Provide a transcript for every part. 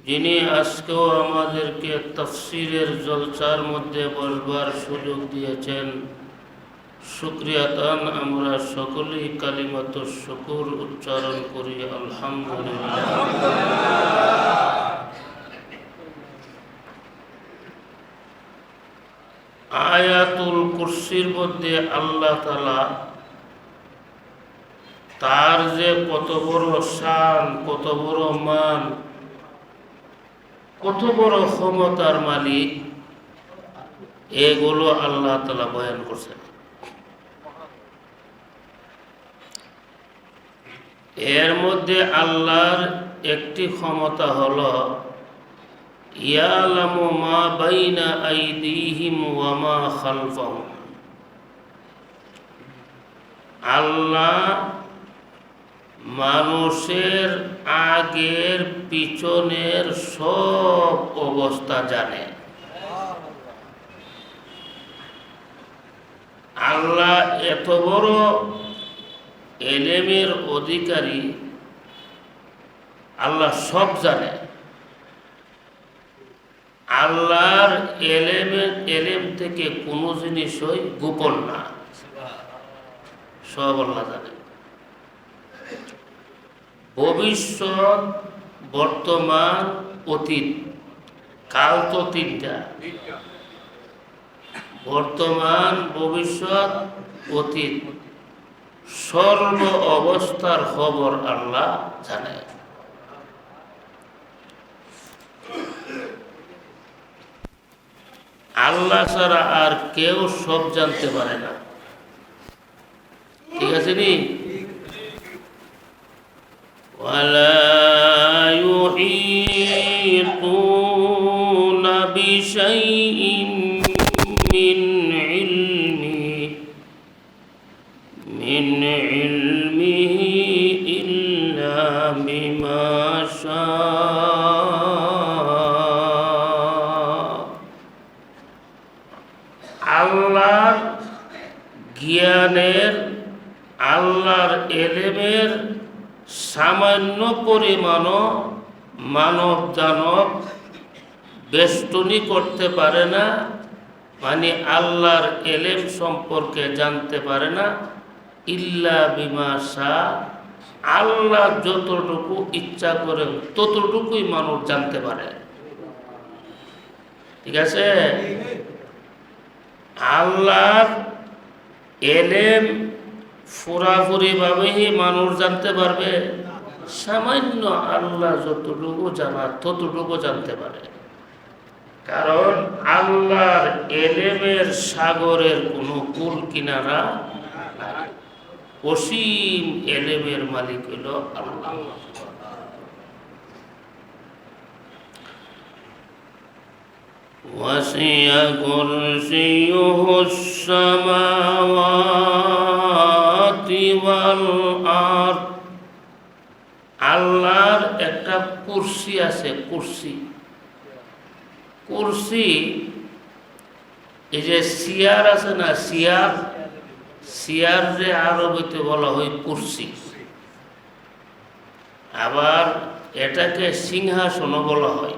যিনি আজকেও আমাদেরকে তাফসীরের জলসার মধ্যে বসবার সুযোগ দিয়েছেন, শুকরিয়াতান আমরা সকলেই কালিমাতুশ শুকর উচ্চারণ করি আলহামদুলিল্লাহ। আয়াতুল কুরসির মধ্যে আল্লাহ তাআলা তার যে কত বড় শান, কত বড় মান, কত বড় ক্ষমতার মালিক, এগুলো আল্লাহ তাআলা বয়ান করছেন। এর মধ্যে আল্লাহর একটি ক্ষমতা হলো ইয়ালামু মা বাইনা আইদিহিম ওয়া মা খালফাহুম। আল্লাহ মানুষের আগের পিছনের সব অবস্থা জানে। আল্লাহ এত বড় এলেমের অধিকারী, আল্লাহ সব জানে। আল্লাহর এলেম থেকে কোনো জিনিসই গোপন না, সব আল্লাহ জানে। ভবিষ্যৎ, বর্তমান, অতীত, কাল তো তিনটা, বর্তমান, ভবিষ্যৎ, অতীত, সর্ব অবস্থার খবর আল্লাহ জানে। আল্লাহ ছাড়া আর কেউ সব জানতে পারে না, ঠিক আছে নি? ولا يحيطون بشيء من علمه إلا بما شاء। আল্লাহর জ্ঞানের, আল্লাহর এলেমের সামান্য পরিমাণও মানব দানব বেষ্টনী করতে পারে না, মানে আল্লাহর এলেম সম্পর্কে জানতে পারে না। ইল্লা বিমা শাআ, আল্লাহ যতটুকু ইচ্ছা করেন ততটুকুই মানুষ জানতে পারে, ঠিক আছে? আল্লাহর এলেম পুরাপুরি ভাবেই মানুষ জানতে পারবে, সামান্য আল্লাহ যতটুকু জানা ততটুকু জানতে পারে। কারণ আল্লাহর এলেমের সাগরের কোনো কুল কিনারা নাই। অসীম এলেমের মালিক হইল আল্লাহ। ওয়াসিয়া কুরসিয়ুহু সামাওয়াতি ওয়াল আরদ। আল্লাহর একটা কুরসি আছে, কুরসি। কুরসি, এই যে চেয়ার আছে না, চেয়ার, চেয়ার যে আরবিতে বলা হয় কুরসি, আবার এটাকে সিংহাসনও বলা হয়।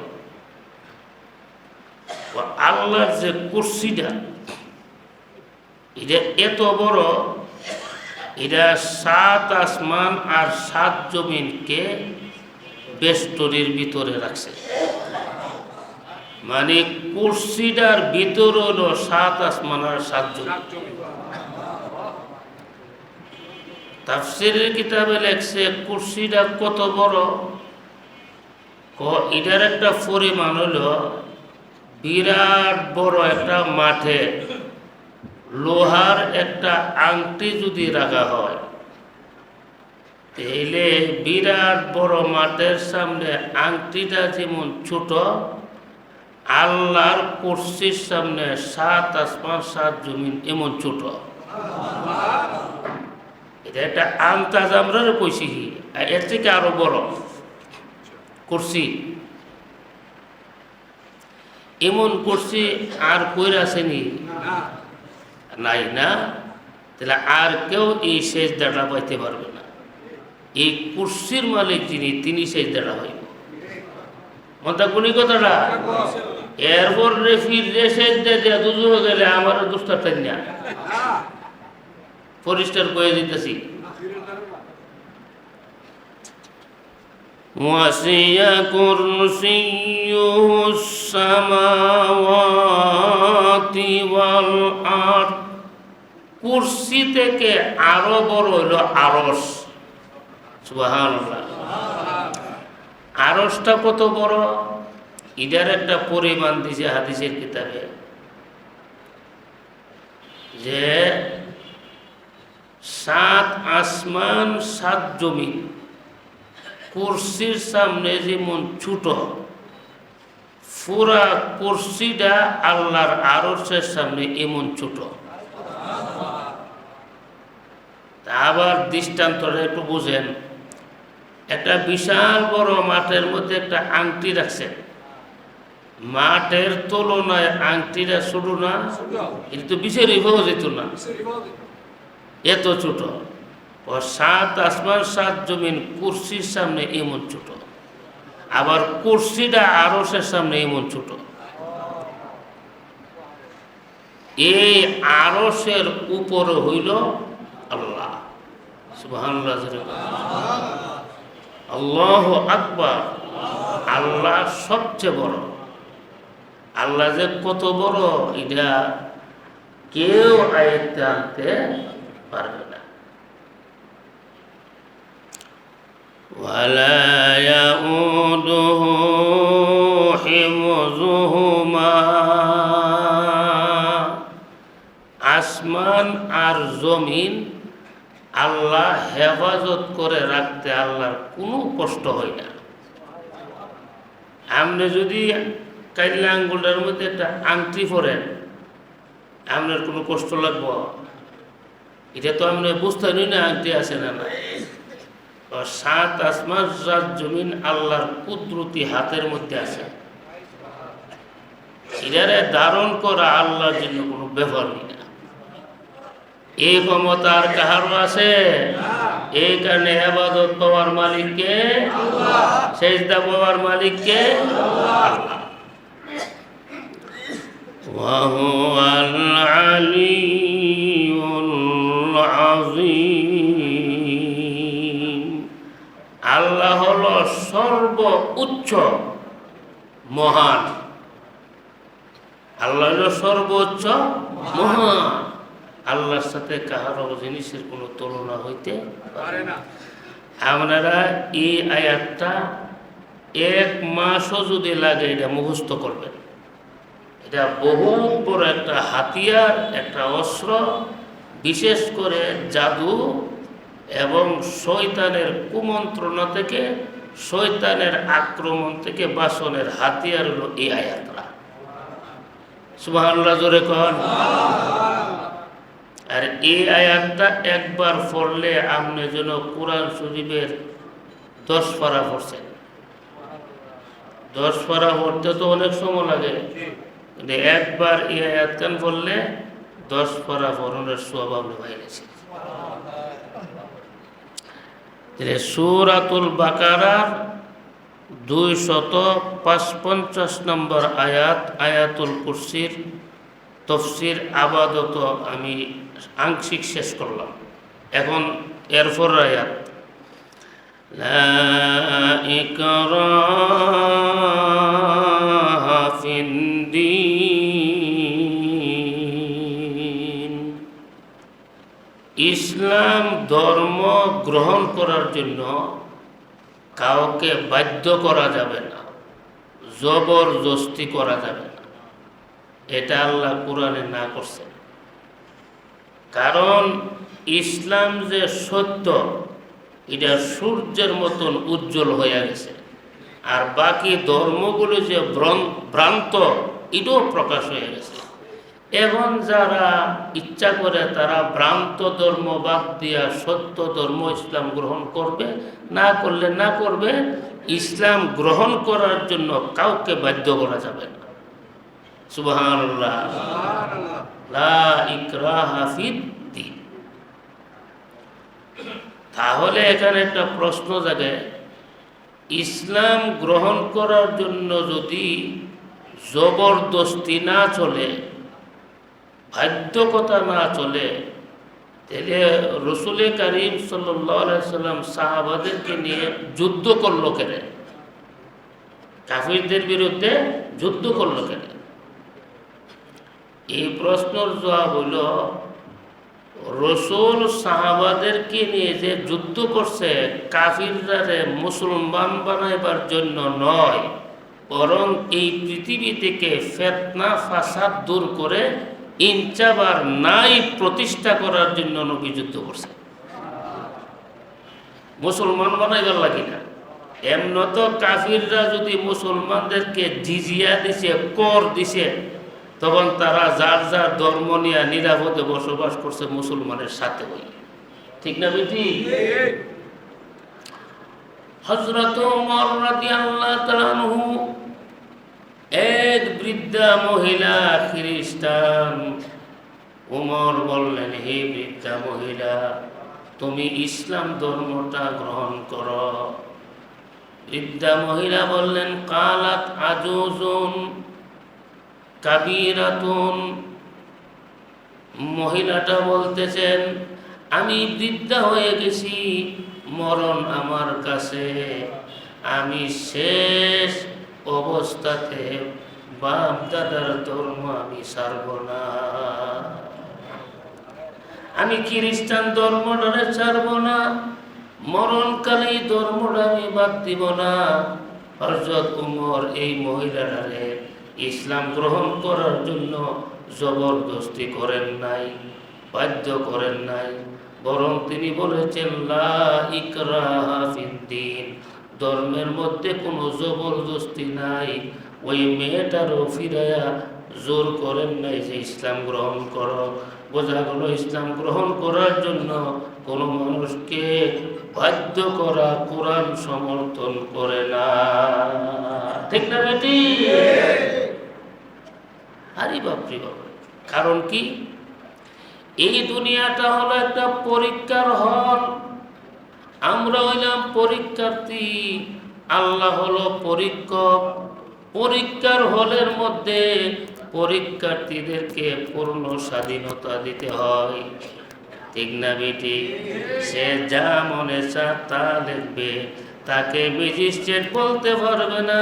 আল্লাহর যে কুরসিটা, এটা এত বড়, এটা 7 আসমান আর 7 জমিনকে বেষ্টনীর ভিতরে রাখছে। মানে কুরসিটার ভিতর হলো 7 আসমান আর 7 জমিন। তাফসীরের কিতাবে লেখছে কুরসিটা কত বড়, এটার একটা পরিমাণ হলো বিরাট বড় একটা মাঠে লোহার একটা আংটি যদি রাখা হয়, তাহলে বিরাট বড় মাঠের সামনে আংটিটা যেমন ছোট, আল্লাহর কুরসির সামনে 7 আসমান 7 জমিন এমন ছোট। এটা একটা আন্তাজ আমরা কইছি, এর থেকে আরো বড় কুরসি। এমন কুরসি আর কই আসেনি, নাই না? তাহলে আর কেউ এই সেজদাটা পাইতে পারবে না। এই কুরসির মালিক যিনি, তিনি সেজদাটা হইব। মনটা কোনি কথাটা এরপর রেফির রেসে দেয়া দুজো গেলে আমার দুষ্টার তাই না পরিষ্কার করে দিতেছি ওয়াসিয়া কুরসিয়ুস সামাওয়াতি ওয়াল আরদ কুরসি থেকে আরো বড় হলো আরশ সুবহানাল্লাহ আরশটা কত বড় এটার একটা পরিমাণ দিছে হাদিসের কিতাবে যে 7 আসমান 7 জমিন কুরসির সামনে যেমন ছোট পুরা কুরসিটা আল্লাহর আরশের সামনে এমন ছোট আবার দৃষ্টান্তটা একটু বুঝেন একটা বিশাল বড় মাঠের মধ্যে একটা আংটি রাখছেন মাঠের তুলনায় আংটিটা ছোট না কিন্তু বিশের ইভাও যেত না এত ছোট 7 আসমান 7 জমিন কুরসির সামনে এমন ছোট আবার কুরসিটা আরশের সামনে এমন ছোট এই আরশের উপরে হইল আল্লাহ সুবহানাল্লাহ আল্লাহু আকবার আল্লাহ সবচেয়ে বড় আল্লাহ যে কত বড় এটা কেউ আয়ত্তে আনতে পারবে না ওয়ালা ইয়াউদুহু হিফযুহুমা আসমান আর জমিন আল্লাহ হেফাজত করে রাখতে আল্লাহর কোনো কষ্ট হয় না আপনি যদি কাইলা আঙ্গুলের মধ্যে একটা আংটি পরেন আপনার কোনো কষ্ট লাগবো এটা তো আপনি বুঝতে না আংটি আছে না না 7 আসমান 7 জমিন আল্লাহর কুদরতি হাতের মধ্যে আছে এটারে ধারণ করা আল্লাহর জন্য কোনো ব্যাপার নেই না এই ক্ষমতা আর কাহারও আছে এই কারণে ইবাদত পাওয়ার মালিককে সেজদা পাওয়ার মালিককে আল্লাহ ওয়াহুয়াল আলিয়্যুল আযীম আল্লাহ হলো সর্বোচ্চ মহান আল্লাহ হলো সর্বোচ্চ মহান আল্লাহর সাথে কাহারও জিনিসের কোনো তুলনা হইতে পারে না আপনারা এই আয়াতটা 1 মাসও যদি লাগে এটা মুখস্থ করবেন এটা বহু বড় একটা হাতিয়ার একটা অস্ত্র বিশেষ করে জাদু এবং শয়তানের কুমন্ত্রণা থেকে শয়তানের আক্রমণ থেকে বাঁচনের হাতিয়ার হলো এই আয়াতটা সুবহানাল্লাহ জোরে কোন আর এই আয়াতটা একবার পড়লে আপনি যেন কোরআন শরীফের 10 পারা পড়ছেন 10 পারা পড়তে তো অনেক সময় লাগে কিন্তু একবার এই আয়াতখান পড়লে 10 পারা পড়ানোর সওয়াব আপনি পাইছেন সূরাতুল বাকারার 255 নম্বর আয়াত আয়াতুল কুরসির তফসির আপাতত আমি আংশিক শেষ করলাম এখন এরপর আয়াত লা ইকরাহা ফিদ্দীন ইসলাম ধর্ম গ্রহণ করার জন্য কাউকে বাধ্য করা যাবে না জবরদস্তি করা যাবে না এটা আল্লাহ কোরআনে না করছেন কারণ ইসলাম যে সত্য এটা সূর্যের মতন উজ্জ্বল হয়ে গেছে আর বাকি ধর্মগুলো যে ভ্রান্ত এটাও প্রকাশ হয়ে গেছে এখন যারা ইচ্ছা করে তারা ভ্রান্ত ধর্ম বাদ দিয়া সত্য ধর্ম ইসলাম গ্রহণ করবে না করলে না করবে ইসলাম গ্রহণ করার জন্য কাউকে বাধ্য করা যাবে না সুবহানাল্লাহ লা ইকরাহা ফিদ্দীন তাহলে এখানে একটা প্রশ্ন জাগে ইসলাম গ্রহণ করার জন্য যদি জবরদস্তি না চলে, বাধ্যকতা না চলে, তাহলে রসুল করিম সাল্লাল্লাহু আলাইহি সাল্লাম সাহাবাদেরকে নিয়ে যুদ্ধ করলো কেন? কাফিরদের বিরুদ্ধে যুদ্ধ করলো কেন? এই প্রশ্নের জবাব হইল, রসুল সাহাবাদেরকে নিয়ে যে যুদ্ধ করছে কাফিররা মুসলমান বানাইবার জন্য নয়, বরং এই পৃথিবী থেকে ফিতনা ফাসাদ দূর করে ইনচাবার নাই প্রতিষ্ঠা করার জন্য নবী যুদ্ধ করছে। মুসলমান বানাইবার লাগি না। এমন তো কাফিররা যদি মুসলমানদেরকে জিজিয়া দিছে, কর দিছে, তখন তারা যার যার ধর্ম নিয়ে নিরাপদে বসবাস করছে মুসলমানের সাথে হই। ঠিক না বেটি? হযরত ওমর রাদিয়াল্লাহু তাআলা আনহু, এক বৃদ্ধা মহিলা খ্রিস্টান। ওমর বললেন, হে বৃদ্ধা মহিলা, তুমি ইসলাম ধর্মটা গ্রহণ করো। বৃদ্ধা মহিলা বললেন, কালাত আজুজুন কাবীরাতুন। মহিলাটা বলতেছেন, আমি বৃদ্ধা হয়ে গেছি, মরণ আমার কাছে, আমি শেষ অবস্থাতে বাপ দাদার ধর্ম আমি ছাড়ব না, আমি খ্রিস্টান ধর্মটারে ছাড়ব না, মরণকালে ধর্মটা আমি বাদ দিব না। হযরত ওমর এই মহিলাটারে ইসলাম গ্রহণ করার জন্য জবরদস্তি করেন নাই, বাধ্য করেন নাই, বরং তিনি বলেছেন, লা ইকরাহা ফিদ্দীন, ধর্মের মধ্যে কোনো জবরদস্তি নাই। ওই মেয়েটারও ফিরাইয়া জোর করেন নাই যে ইসলাম গ্রহণ করো। বোঝা গেল ইসলাম গ্রহণ করার জন্য কোনো মানুষকে বাধ্য করা কোরআন সমর্থন করে না। ঠিক না বেটি? আরে বাপরে বাবা! কারণ কি? এই দুনিয়াটা হলো একটা পরীক্ষার হল। আমরা হইলাম পরীক্ষার্থী, আল্লাহ হলো পরীক্ষক। পরীক্ষার হলের মধ্যে পরীক্ষার্থীদেরকে পূর্ণ স্বাধীনতা দিতে হয়। ঠিক না বেটি? সে যা মনে চা তা লিখবে, তাকে ম্যাজিস্ট্রেট বলতে পারবে না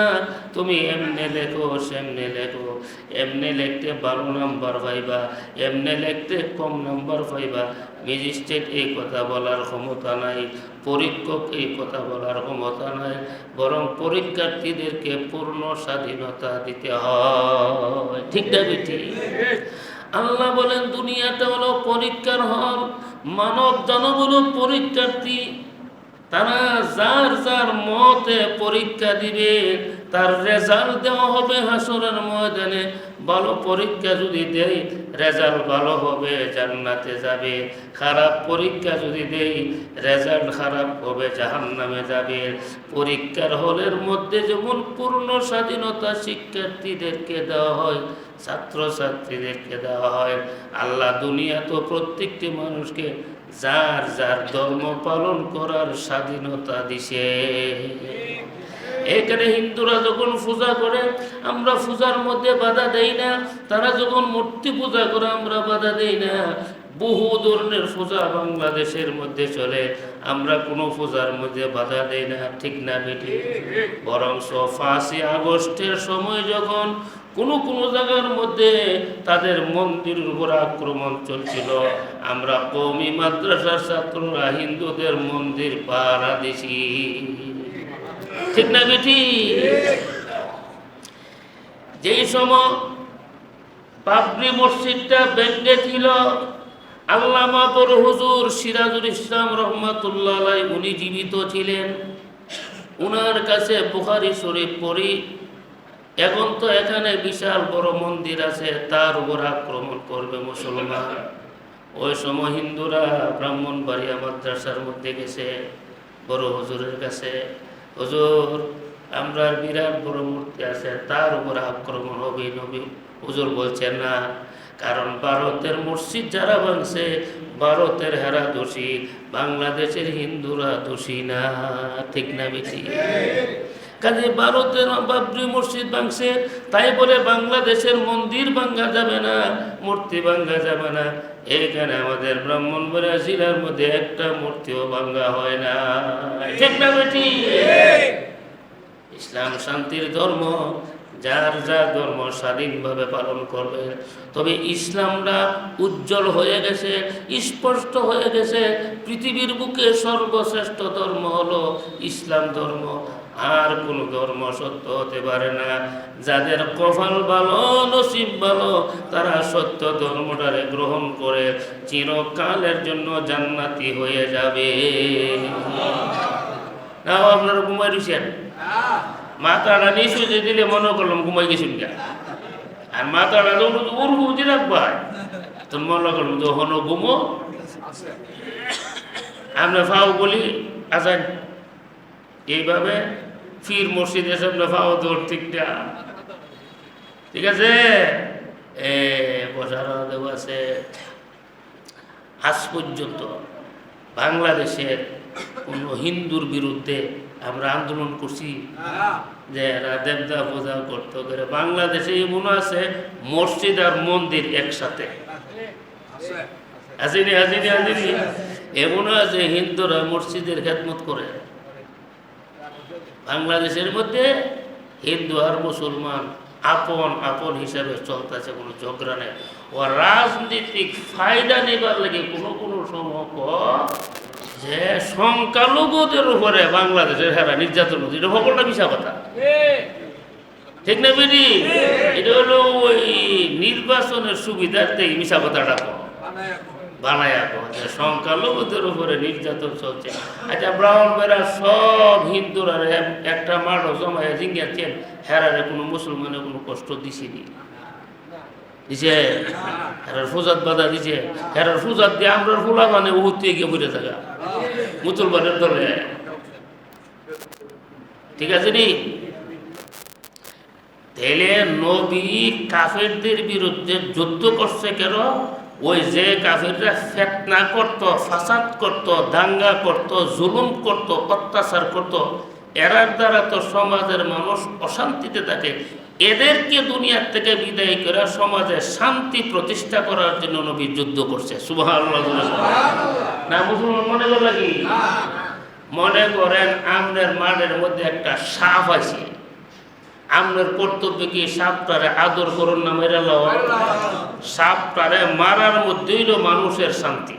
তুমি এমনি লেখো সেমনি লেখো। এমনি লিখতে 12 নম্বর পাইবা, এমনি লিখতে কম নম্বর পাইবা। ম্যাজিস্ট্রেট এই কথা বলার ক্ষমতা নাই, পরীক্ষক এই কথা বলার ক্ষমতা নাই, বরং পরীক্ষার্থীদেরকে পূর্ণ স্বাধীনতা দিতে হয়। ঠিক না বেটি? আল্লাহ বলেন দুনিয়াটা হলো পরীক্ষার হল, মানব দানব হলো পরীক্ষার্থী। তারা যার যার মতে পরীক্ষা দিবে, তার রেজাল্ট দেওয়া হবে হাসরের ময়দানে। ভালো পরীক্ষা যদি দেয়, রেজাল্ট ভালো হবে, জান্নাতে যাবে। খারাপ পরীক্ষা যদি দেয়, রেজাল্ট খারাপ হবে, জাহান্নামে যাবে। পরীক্ষার হলের মধ্যে যেমন পূর্ণ স্বাধীনতা শিক্ষার্থীদেরকে দেওয়া হয়, ছাত্রছাত্রীদেরকে দেওয়া হয়, আল্লাহ দুনিয়া তো প্রত্যেকটি মানুষকে যার যার ধর্ম পালন করার স্বাধীনতা দিছে। এখানে হিন্দুরা যখন পূজা করে আমরা পূজার মধ্যে বাধা দেই না, তারা যখন মূর্তি পূজা করে আমরা বাধা দেই না। বহু ধরনের পূজা বাংলাদেশের মধ্যে চলে, আমরা কোনো পূজার মধ্যে বাধা দেই না। ঠিক না বেটি? বরং 5ই আগস্টের সময় যখন কোনো কোনো জায়গার মধ্যে তাদের মন্দিরের উপর আক্রমণ চলছিল, আমরা কওমি মাদ্রাসার ছাত্ররা হিন্দুদের মন্দির পাহারা দিছি। ঠিক না বেটি? যেই সময় বাবরি মসজিদটা ভেঙে ছিল, আল্লামা বড় হুজুর সিরাজুল ইসলাম রহমাতুল্লাহ আলাইহি উনি জীবিত ছিলেন। উনার কাছে বুখারী শরীফ পড়ি, এখন তো এখানে বিশাল বড় মন্দির আছে, তার উপর আক্রমণ করবে মুসলমান। ওই সময় হিন্দুরা ব্রাহ্মণবাড়িয়া মাদ্রাসার মধ্যে গেছে বড় হুজুরের কাছে, হুজুর আমরা বিরাট বড় মূর্তি আছে, তার উপর আক্রমণ হবে। নবী হুজুর বলছেন না, কারণ ভারতের মসজিদ যারা ভাঙছে ভারতের হেরা দোষী, বাংলাদেশের হিন্দুরা দোষী না। ঠিক না বেশি? কাজে ভারতের বাবরি মসজিদ ভাঙছে, তাই বলে বাংলাদেশের মন্দির ভাঙ্গা যাবে না, মূর্তি ভাঙ্গা যাবে না। এখানে আমাদের ব্রাহ্মণবাড়িয়া জেলার মধ্যে একটা মূর্তিও ভাঙ্গা হয় না। ঠিক না বেটি? ইসলাম শান্তির ধর্ম, যার যার ধর্ম স্বাধীনভাবে পালন করবে। তবে ইসলামটা উজ্জ্বল হয়ে গেছে, স্পষ্ট হয়ে গেছে। পৃথিবীর বুকে সর্বশ্রেষ্ঠ ধর্ম হলো ইসলাম ধর্ম। আর কোন ধর্ম সত্য হতে পারে না। যাদের কপাল ভালো, নসিব ভালো, তারা সত্য ধর্মটারে গ্রহণ করে চিরকালের জন্য জান্নাতি হয়ে যাবে। না আপনারা ঘুমাই দিচ্ছেন? মাথাটা নিচু যে দিলে মনে করলাম ঘুমাই গেছেন গা, আর মাথাটা যখন উড়বু দিয়ে রাখবা তখন মনে করলাম যখন ঘুমো। আমরা ফাও বলি আজান, এইভাবে ফির মসজিদের সামনে ফাও দৌড়। ঠিকটা ঠিক আছে? বসার দেব আছে। আজ পর্যন্ত বাংলাদেশের কোনো হিন্দুর বিরুদ্ধে আমরা আন্দোলন করছি যে এরা দেবতা পূজা করতে করে? বাংলাদেশে এমন আছে মসজিদ আর মন্দির একসাথে আসেনি, আসেনি, আসেনি। এমন আছে হিন্দুরা মসজিদের খেদমত করে। বাংলাদেশের মধ্যে হিন্দু আর মুসলমান আপন আপন হিসাবে চলতেছে, কোনো ঝগড়া নেই। ও রাজনীতিক ফায়দা নেবার লাগে কোনো কোনো সময় যে সংখ্যালঘুদের উপরে বাংলাদেশের হেরা নির্যাতন হচ্ছে, এটা সকলটা মিশা কথা। ঠিক না বেরি? এটা হলো ওই নির্বাচনের সুবিধার্থে মিশা কথাটা বানায় যে সংখ্যালঘুদের উপরে নির্যাতন চলছে। আচ্ছা, ব্রাহ্মণবাড়িয়া সব হিন্দুরা একটা মাঠও জমায় জিঙ্গাচ্ছেন, হেরারে কোনো মুসলমানের কোনো কষ্ট দিছিনি? দিছে? হেরার ফুজাত বাধা দিছে। হেরার ফুজাত দিয়ে আমরা ফুলা মানে উঠতে গিয়ে বুঝে থাকা মুসলমানের দলে। ঠিক আছে নি? তাহলে নবী কাফেরদের বিরুদ্ধে যুদ্ধ করছে কেন? ওই যে কাফেররা ফিতনা করত, ফাসাদ করত, দাঙ্গা করত, জুলুম করত, অত্যাচার করত, এরার দ্বারা তো সমাজের মানুষ অশান্তিতে থাকে। এদেরকে দুনিয়ার থেকে বিদায় করে সমাজে শান্তি প্রতিষ্ঠা করার জন্য নবী যুদ্ধ করছে। সুবহানাল্লাহ। না মুসলমান মনে করে কি? মনে করেন আপনার মাঠের মধ্যে একটা সাপ আছে, আপনার কর্তব্য কি সাপটারে আদর করুন না মেরে লও? সাপটারে মারার মধ্যেই হলো মানুষের শান্তি,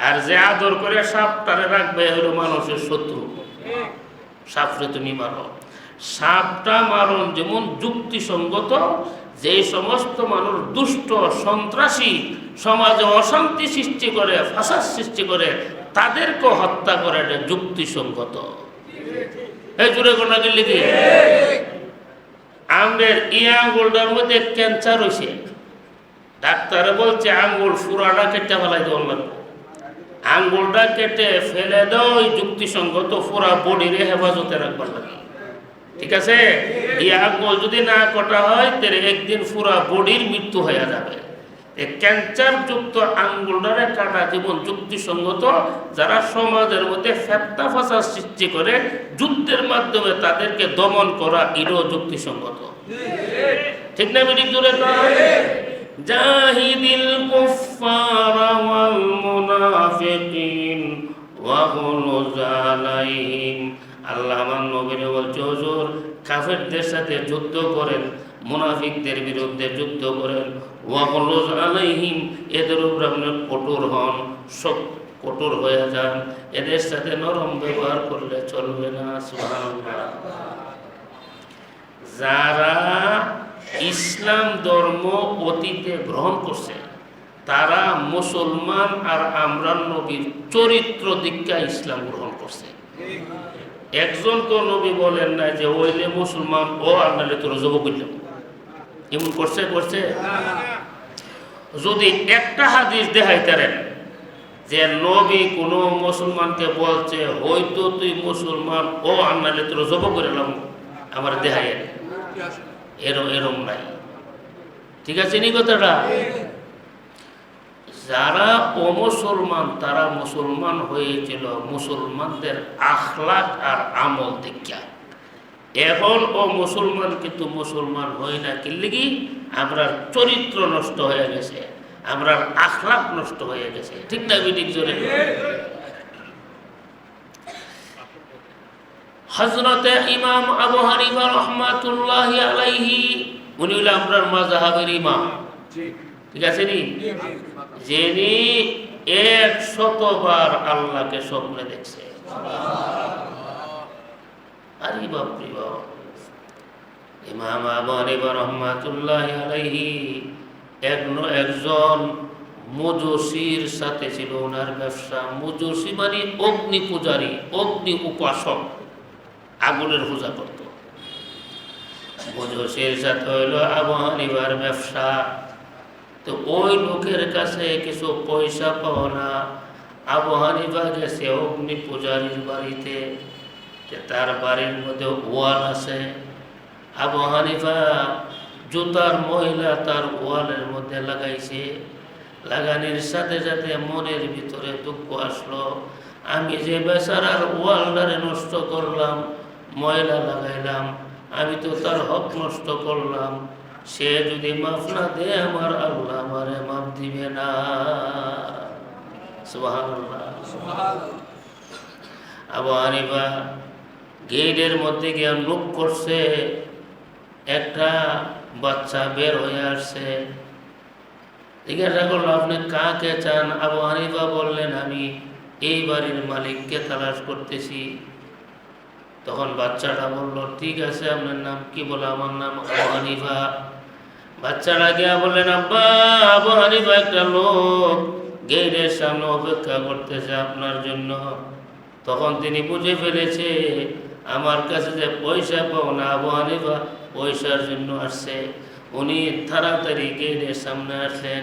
আর যে আদর করে সাপটারে রাখবে হলো মানুষের শত্রু। সাপরে তুমি মারো, সাপটা মারণ যেমন যুক্তিসঙ্গত, যে সমস্ত মানুষ দুষ্ট সন্ত্রাসী সমাজে অশান্তি সৃষ্টি করে, ফাসাদ সৃষ্টি করে, তাদেরকে হত্যা করে, এটা যুক্তিসঙ্গত। এই জুড়ে কোনা গেলে কি আমাদের এই আঙ্গুলটার মধ্যে ক্যান্সার হয়েছে, ডাক্তারে বলছে আঙ্গুল ফুরাটা কেটে ফেলাই দেওয়ার লাগবে। আঙ্গুলটা কেটে ফেলে দাও, যুক্তিসঙ্গত, পুরা বডিরে হেফাজতে রাখবার লাগে। ঠিক আছে? এই আঙ্গুল যদি না কাটা হয় তাহলে একদিন পুরা বডির মৃত্যু হয়ে যাবে। এই ক্যান্সার যুক্ত আঙ্গুলটারে কাটা যেমন যুক্তিসঙ্গত, যারা সমাজের মধ্যে ফেতনা ফাসাদ সৃষ্টি করে যুদ্ধের মাধ্যমে তাদেরকে দমন করা, এটাও যুক্তিসঙ্গত। ঠিক না বেটি? জোরে জাহিদিল কুফারা ওয়াল মুনাফিকিন ওয়াগলুজ আলাইহিম। আল্লাহ আমার নবীরে বলছে, হুজুর কাফেরদের সাথে যুদ্ধ করেন, মুনাফিকদের বিরুদ্ধে যুদ্ধ করেন। ওয়াগলুজ আলাইহিম, এদের উপর আপনি কঠোর হন, সব কঠোর হয়ে যান, এদের সাথে নরম ব্যবহার করলে চলবে না। সুবহানাল্লাহ। যারা ইসলাম ধর্ম অতীতে গ্রহণ করছে তারা মুসলমান, আর আমরা নবীর চরিত্র দীক্ষা ইসলাম গ্রহণ করছে। একজন তো নবী বলেন না যে ওইলে মুসলমান ও আল্লাহলে তোর জব করলাম, এমন করছে? করছে? যদি একটা হাদিস দেখাইতারেন যে নবী কোনো মুসলমানকে বলছে হয়তো তুই মুসলমান ও আল্লাহলে তোর জব করলাম, আমার দেখাই এরম নাই। ঠিক আছে নি কথাটা? যারা অমুসলমান তারা মুসলমান হয়েছিল মুসলমানদের আখলাক আর আমল দেখা। এখন ও মুসলমান কিন্তু মুসলমান হয় না, কি লাগি? আমরা চরিত্র নষ্ট হয়ে গেছে, আমরা আখলাক নষ্ট হয়ে গেছে। ঠিক না বিদিক জোরে? হযরতে ইমাম আবু হানিফা রাহমাতুল্লাহি আলাইহি উনি হলেন আমরার মাযহাবের ইমাম, ঠিক আছে নি? যিনি 100 বার আল্লাহকে স্বপ্নে দেখছে। আরে বাপরে বাপ! ইমাম আবু হানিফা রাহমাতুল্লাহি আলাইহি একজন মুজুসির সাথে ছিল ওনার ব্যবসা। মুজুসি মানে অগ্নি পূজারী, অগ্নি উপাসক, আগুনের পূজা করত। মুজুসির সাথে হইল আবু হানিফার ব্যবসা। তো ওই লোকের কাছে কিছু পয়সা পাও না, আবু হানিফা গেছে অগ্নি পূজারীর বাড়িতে। তার বাড়ির মধ্যে ওয়াল আছে। আবু হানিফা জুতার ময়লা তার ওয়ালের মধ্যে লাগাইছে। লাগানোর সাথে সাথে মনের ভিতরে দুঃখ আসলো, আমি যে বেচারার ওয়ালটারে নষ্ট করলাম, ময়লা লাগাইলাম, আমি তো তার হক নষ্ট করলাম। সে যদি মাফ না দেয় আমার আল্লাহ আমারে মাফ দিবে না। সুবহানাল্লাহ। আবু হানিফা গেটের মধ্যে গিয়ে লুক করছে, একটা বাচ্চা বের হয়ে আসছে। জিজ্ঞাসা করলো, আপনি কাকে চান? আবু হানিফা বললেন, আমি এই বাড়ির মালিককে তালাশ করতেছি। তখন বাচ্চাটা বলল, ঠিক আছে, আপনার নাম কি? বলে, আমার নাম আবু হানিফা। বাচ্চাটা গিয়া বললেন, আব্বা, আবু হানিফা একটা লোক গেটের সামনে অপেক্ষা করতেছে আপনার জন্য। তখন তিনি বুঝে ফেলেছে আমার কাছে যে পয়সা পাও না, আবু হানিফা পয়সার জন্য আসছে। উনি তাড়াতাড়ি গেটের সামনে আসলেন।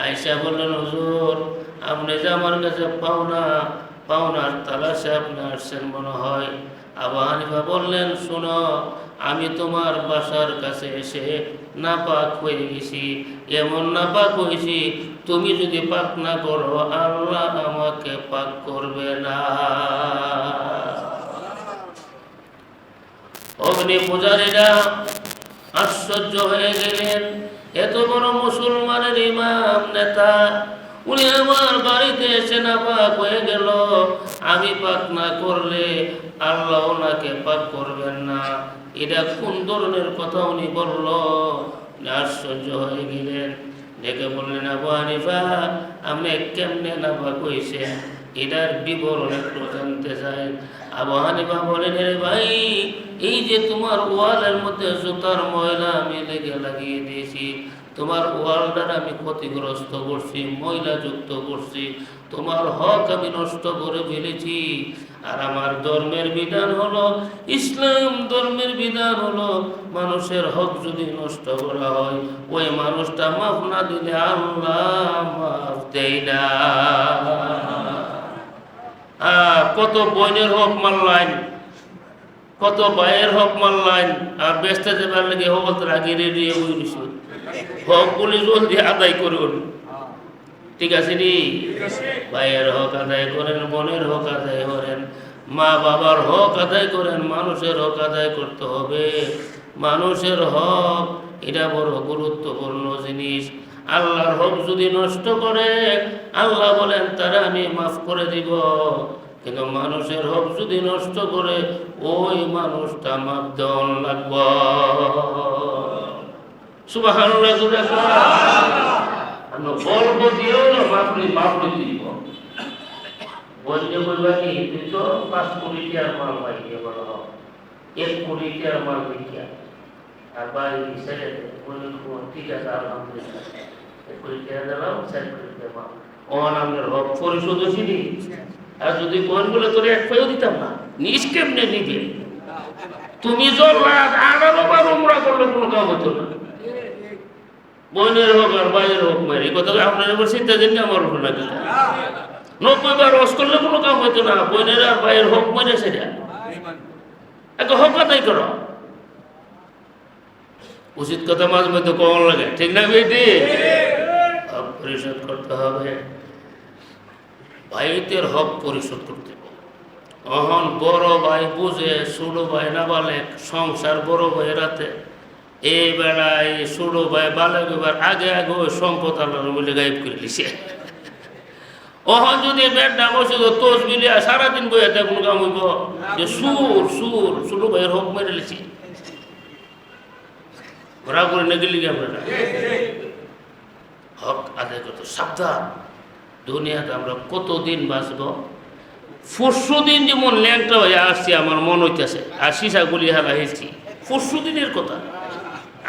আয়েশা বললেন, হুজুর, আপনি যে আমার কাছে পাওনার তালাশে আপনি আসছেন মনে হয়। আবু হানিফা বললেন, শোনো, আমি তোমার বাসার কাছে এসে নাপাক হয়ে গেছি। এমন নাপাক হয়েছি, তুমি যদি পাক না করো আল্লাহ আমাকে পাক করবে না। অগ্নি পূজারীরা আশ্চর্য হয়ে গেলেন, এত বড় মুসলমানের ইমাম নেতা, উনি আমার বাড়িতে এসে নাপাক হয়ে গেল। আমি পাক না করলে আল্লাহ ওনাকে পাক করবেন না। এটা কোন ধরনের কথা উনি বলল? আশ্চর্য হয়ে গেলেন। ডেকে বললেন, আবু হানিফা, আপনি কেমনে নাপাক হয়েছেন? এটার বিবরণ একটু জানতে চাই। আবু হানিফা বলেন, রে ভাই, এই যে তোমার ওয়ালের মধ্যে জুতার ময়লা আমি লাগিয়ে দিয়েছি, তোমার ওয়ালটার আমি ক্ষতিগ্রস্ত করছি, ময়লা যুক্ত করছি, তোমার হক আমি নষ্ট করে ফেলেছি। আর আমার ধর্মের বিধান হলো, ইসলাম ধর্মের বিধান হলো, মানুষের হক যদি নষ্ট করা হয়, ওই মানুষটা মাফ না দিলে আল্লাহ মাফ দেয় না। কত বোনের হক মানলাইন, কত ভাইয়ের হক মানলাইন, আর বেস্তে যাবার লাগে হক রাগি রেডি হয়েছে। হকগুলি জলদি আদায় করুন, ঠিক আছে নি? ভাইয়ের হক আদায় করেন, বোনের হক আদায় করেন, মা বাবার হক আদায় করেন। মানুষের হক আদায় করতে হবে। মানুষের হক এটা বড় গুরুত্বপূর্ণ জিনিস। আল্লাহর হক যদি নষ্ট করে, আল্লাহ বলেন তারা আমি মাফ করে দিব। কিন্তু মানুষের হক যদি নষ্ট করে, ওই মানুষটা মাফ দেওয়া লাগব। সুবহানাল্লাহ। আমরা বলবো দিও না, মাফ দিব। বলতে বলবা কি, তুই তো 5 কোটি টাকার মাল পাইয়ে বলো, 1 কোটি টাকার মাল পাইয়া, আর বাড়ি ছেড়ে ঠিক আছে, আলহামদুলিল্লাহ, 1 কোটি টাকা দিলাম, 4 কোটি টাকা মাল অন আমাদের হক পরিশোধ হয়েছি। আর যদি কোন বলে তোর 1 পয়সাও দিতাম না, নিজ কেমনে নিবে? তুমি জল্লা 18 বার উমরা করলে কোনো কাম হতো না। বোনের হোক আর ভাইয়ের হোক, মারি কথা আপনার উপর চিন্তা দিন, আমার উপর লাগে 90 বার রস করলে কোনো কাম হইতো না। বোনের আর ভাইয়ের হোক মেরে সেটা একটা হক আদায় করো। উচিত কথা মাঝে মধ্যে কমন লাগে, ঠিক না বেটি? পরিশোধ করতে হবে, ভাইদের হক পরিশোধ করতে হবে। অহন বড় ভাই বুঝে ছোট ভাই না বালে সংসার বড় ভাই রাতে এই বেড়ায় ছোট ভাই বালে এবার আগে আগে ওই সম্পদ আল্লাহর মিলে গায়েব করে দিছে। অহন যদি বেডটা বসে তোষ মিলিয়া সারাদিন বইয়া দেখুন কাম হইব যে সুর সুর ছোট ভাইয়ের হক মেরে লিছি ঘোরা করে না গেলি আমরা হক আদায় করতে সাবধান। দুনিয়াতে আমরা কতদিন বাঁচব? পরশু দিন যেমন ল্যাংটা হয়ে আসছি আমার মন হইতেছে, আর সিসা গুলি হেলা হেলছি পরশু দিনের কথা।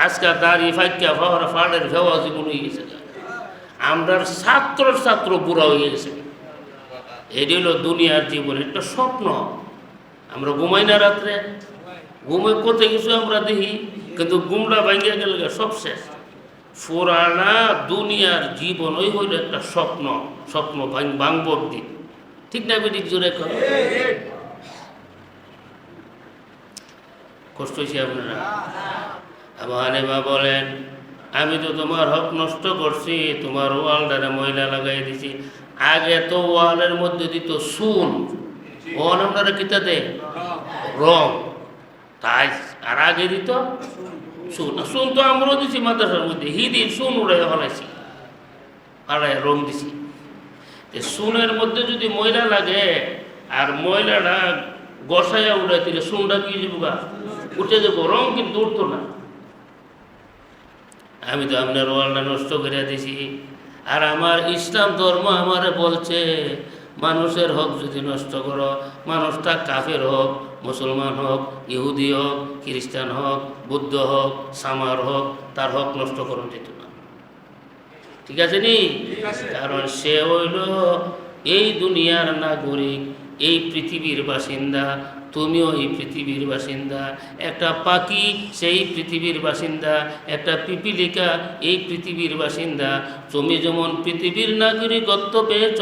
আজকাল দাড়ি ফাইকা ফাওয়ার ফাড়ের ভেওয়া জীবন হয়ে গেছে, আমরা ছাত্র বুড়া হয়ে গেছে। এটি হলো দুনিয়ার জীবন, একটা স্বপ্ন। আমরা ঘুমাই না রাত্রে, ঘুমে কত কিছু আমরা দেখি, কিন্তু ঘুমটা ভাঙ্গিয়া গেলে সব শেষ। পুরানা দুনিয়ার জীবন ওই হইল একটা স্বপ্ন, স্বপ্ন ভাঙবর দিন, ঠিক না বেদিক জোরে কষ্ট হয়েছে আপনারা? আমার মা বলেন আমি তো তোমার হক নষ্ট করছি, তোমার ওয়ালটারে ময়লা লাগাই দিছি। আগে তো ওয়ালের মধ্যে দিত সুন, ওয়াল আপনারা কিতা দেয় রং, তাই আর আগে দিত সুন। সুন তো আমরাও দিছি মাদ্রাসার মধ্যে, হিদি সুন উড়াই হলাইছি, হারাই রং দিছি। সুনের মধ্যে যদি ময়লা লাগে আর ময়লাটা গসাইয়া উড়াই দিলে সুনটা কি যাবো উঠে যাবো, রং কিন্তু উঠতো না। আমি তো আপনার ওয়ালটা নষ্ট করে দিছি। আর আমার ইসলাম ধর্ম আমারে বলছে মানুষের হক যদি নষ্ট করো, মানুষটা কাফের হোক, মুসলমান হোক, ইহুদি হোক, খ্রিস্টান হোক, বুদ্ধ হোক, সামার হোক, তার হক নষ্ট করুন যেত না। ঠিক আছে নি? কারণ সে হইল এই দুনিয়ার নাগরিক, এই পৃথিবীর বাসিন্দা, তুমিও এই পৃথিবীর বাসিন্দা। একটা পাখি সেই পৃথিবীর বাসিন্দা, একটা পিপিলিকা এই পৃথিবীর বাসিন্দা। তুমি যেমন পৃথিবীর নাগরিকত্ব পেয়েছ,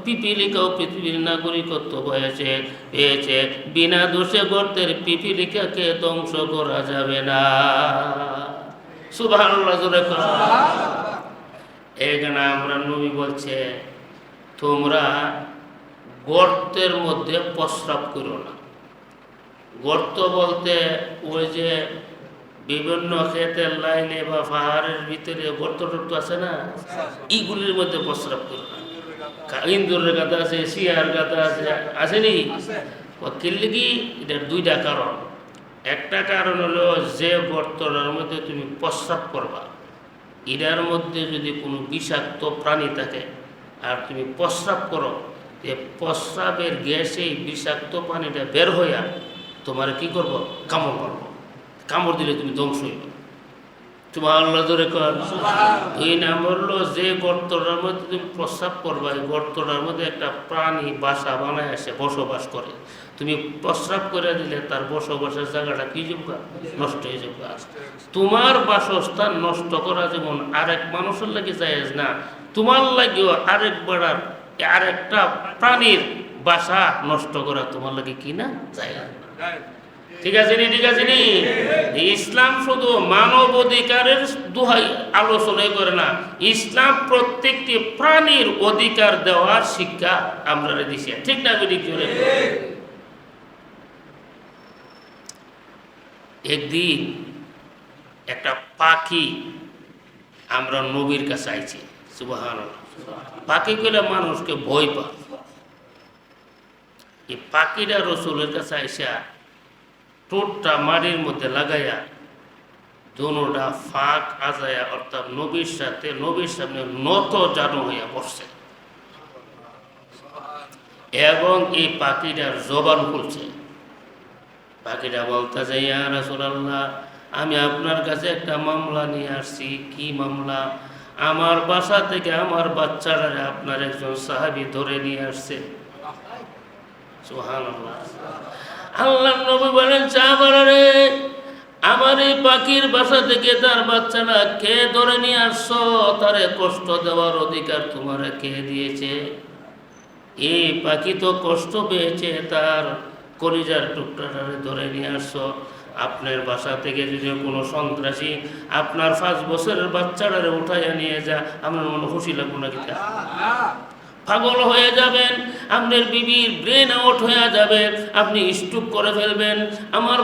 পিপিলিকাও পৃথিবীর নাগরিকত্ব পেয়েছে। বিনা দোষে গর্তের পিপিলিকাকে ধ্বংস করা যাবে না। সুবহানাল্লাহ জোরে কর। এখানে আমরা নবী বলছে তোমরা গর্তের মধ্যে প্রস্রাব করো না। গর্ত বলতে ওই যে বিভিন্ন ক্ষেতের লাইনে বা পাহাড়ের ভিতরে গর্ত টর্ত আছে না, এইগুলির মধ্যে প্রস্রাব করো না। ইন্দুরের গাদা আছে, শিয়ার গাদা আছে, আসেনি? কিনলে কি এটার দুইটা কারণ। একটা কারণ হলো যে গর্তটার মধ্যে তুমি প্রস্রাব করবা, এটার মধ্যে যদি কোনো বিষাক্ত প্রাণী থাকে আর তুমি প্রস্রাব করো, যে প্রস্রাবের গ্যাসে বিষাক্ত পানিটা বের হইয়া তোমার কি করবো? কামড় করবো। কামড় দিলে তুমি ধ্বংস হইবে। তোমার আল্লাহ ধরে কর। দুই নাম্বার হলো যে গর্তটার মধ্যে তুমি প্রস্রাব করবা, এই গর্তটার মধ্যে একটা প্রাণী বাসা বানায় আসে, বসবাস করে। তুমি প্রস্রাব করে দিলে তার বসবাসের জায়গাটা কি যাবে? নষ্ট হয়ে যাবে। তোমার বাসস্থান নষ্ট করা যেমন আরেক মানুষের লাগে জায়েজ না, তোমার লাগেও আরেকটা প্রাণীর বাসা নষ্ট করা তোমার লাগে কি না জায়েজ না। ঠিক আছে নি? ঠিক আছে নি? ইসলাম শুধু মানব অধিকারের দোহাই আলোচনাই করে না, ইসলাম প্রত্যেকটি প্রাণীর অধিকার দেওয়ার শিক্ষা আমরা দিছি। ঠিক না? একদিন একটা পাখি আমরা নবীর কাছে আইছি। সুবহানাল্লাহ। পাখি কইলে মানুষকে ভয় পায়। এই পাখিরা রসুলের কাছে আইসা ঠোঁটটা মাটির মধ্যে লাগাইয়া দোনোটা ফাঁক আজায়া অর্থাৎ নবীর সামনে নত জানু হইয়া বসছে এবং এই পাখিটার জবান খুলছে। পাখিটা বলতেছে, ইয়া রাসূলুল্লাহ, আমি আপনার কাছে একটা মামলা নিয়ে আসছি। কি মামলা? আমার বাসা থেকে আমার বাচ্চারা আপনার একজন সাহাবী ধরে নিয়ে আসছে। সুবহানাল্লাহ। আল্লাহর নবী বলেন, সাহাবারে, আমার এই পাখির বাসা থেকে তার বাচ্চারা কে ধরে নিয়ে আসছো? তারে কষ্ট দেওয়ার অধিকার তোমার কে দিয়েছে? এই পাখি তো কষ্ট পেয়েছে, তার কলিজার টুকরাটারে ধরে নিয়ে আসছো। আপনার বাসা থেকে যদি কোনো সন্ত্রাসী আপনার 5 বছরের বাচ্চাটারে উঠাইয়া নিয়ে যা, আপনার মনে খুশি লাগবো নাকি? পাগল হয়ে যাবেন, আপনার বিবির ব্রেন আউট হয়ে যাবে, আপনি স্ট্রোক করে ফেলবেন। আমার